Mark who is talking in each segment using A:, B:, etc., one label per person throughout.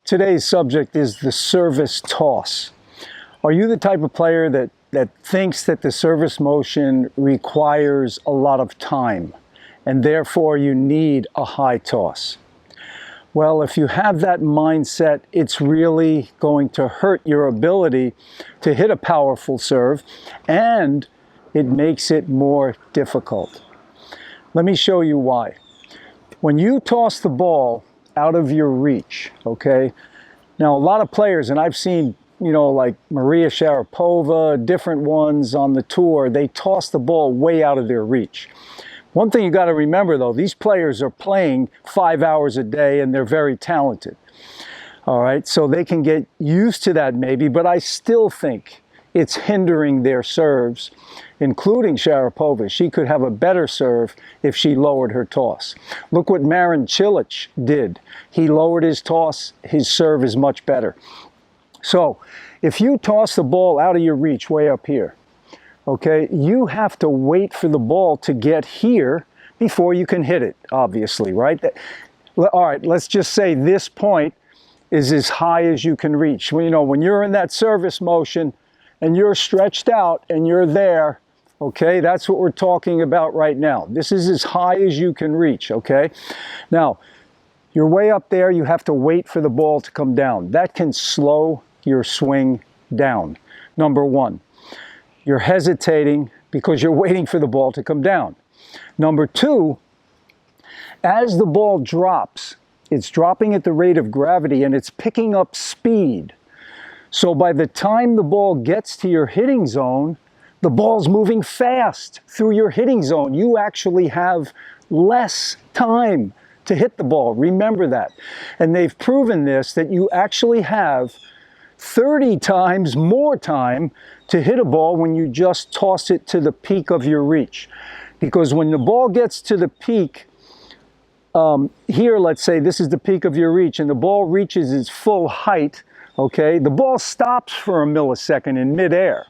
A: Today's subject is the service toss. Are you the type of player that thinks that the service motion requires a lot of time and therefore you need a high toss? Well, if you have that mindset, it's really going to hurt your ability to hit a powerful serve, and it makes it more difficult. Let me show you why. When you toss the ball out of your reach, okay? Now, a lot of players, and I've seen, like Maria Sharapova, different ones on the tour, they toss the ball way out of their reach. One thing you got to remember, though, these players are playing 5 hours a day and they're very talented. All right, so they can get used to that maybe, but I still think it's hindering their serves, including Sharapova. She could have a better serve if she lowered her toss. Look what Marin Cilic did. He lowered his toss, his serve is much better. So if you toss the ball out of your reach way up here, okay, you have to wait for the ball to get here before you can hit it, obviously, right? All right, let's just say this point is as high as you can reach. When you're in that service motion and you're stretched out and you're there, okay, that's what we're talking about right now. This is as high as you can reach, okay? Now, you're way up there, you have to wait for the ball to come down. That can slow your swing down, number one. You're hesitating because you're waiting for the ball to come down. Number two, as the ball drops, it's dropping at the rate of gravity and it's picking up speed. So by the time the ball gets to your hitting zone, the ball's moving fast through your hitting zone. You actually have less time to hit the ball. Remember that. And they've proven this, that you actually have 30 times more time to hit a ball when you just toss it to the peak of your reach. Because when the ball gets to the peak, here, let's say this is the peak of your reach, and the ball reaches its full height, okay, the ball stops for a millisecond in midair,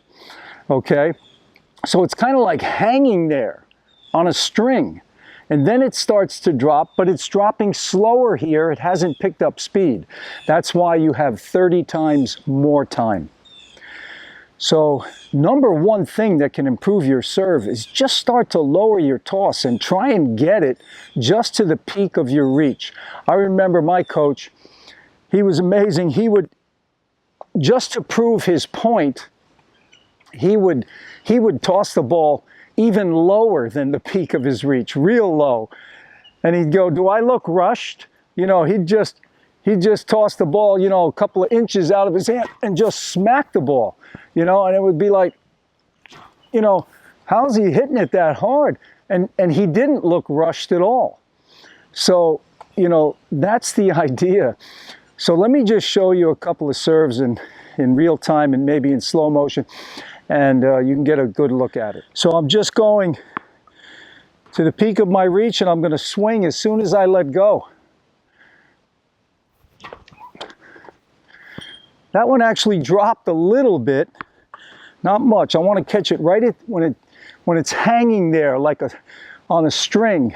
A: okay? So it's kind of like hanging there on a string. And then it starts to drop, but it's dropping slower here. It hasn't picked up speed. That's why you have 30 times more time. So number one thing that can improve your serve is just start to lower your toss and try and get it just to the peak of your reach. I remember my coach, he was amazing. He would, just to prove his point, he would toss the ball even lower than the peak of his reach, real low. And he'd go, do I look rushed? He'd just toss the ball, a couple of inches out of his hand and just smack the ball, and it would be like, how's he hitting it that hard? And he didn't look rushed at all. So, that's the idea. So let me just show you a couple of serves in real time and maybe in slow motion, and you can get a good look at it. So I'm just going to the peak of my reach and I'm going to swing as soon as I let go. That one actually dropped a little bit, not much. I want to catch it right when it's hanging there like on a string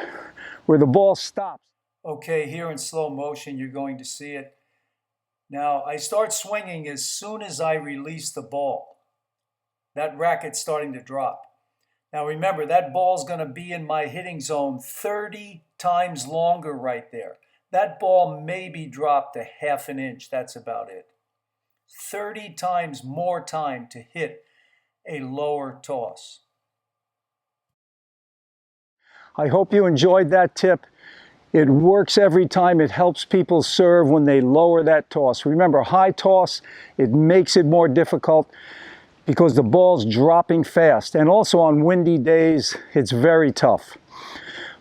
A: where the ball stops. Okay, here in slow motion you're going to see it. Now I start swinging as soon as I release the ball. That racket's starting to drop. Now remember, that ball's going to be in my hitting zone 30 times longer right there. That ball maybe dropped a ½ an inch. That's about it. 30 times more time to hit a lower toss. I hope you enjoyed that tip. It works every time. It helps people serve when they lower that toss. Remember, high toss, it makes it more difficult because the ball's dropping fast. And also on windy days, it's very tough.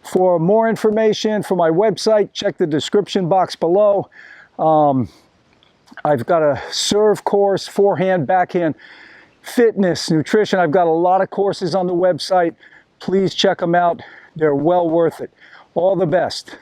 A: For more information for my website, check the description box below. I've got a serve course, forehand, backhand, fitness, nutrition. I've got a lot of courses on the website. Please check them out. They're well worth it. All the best.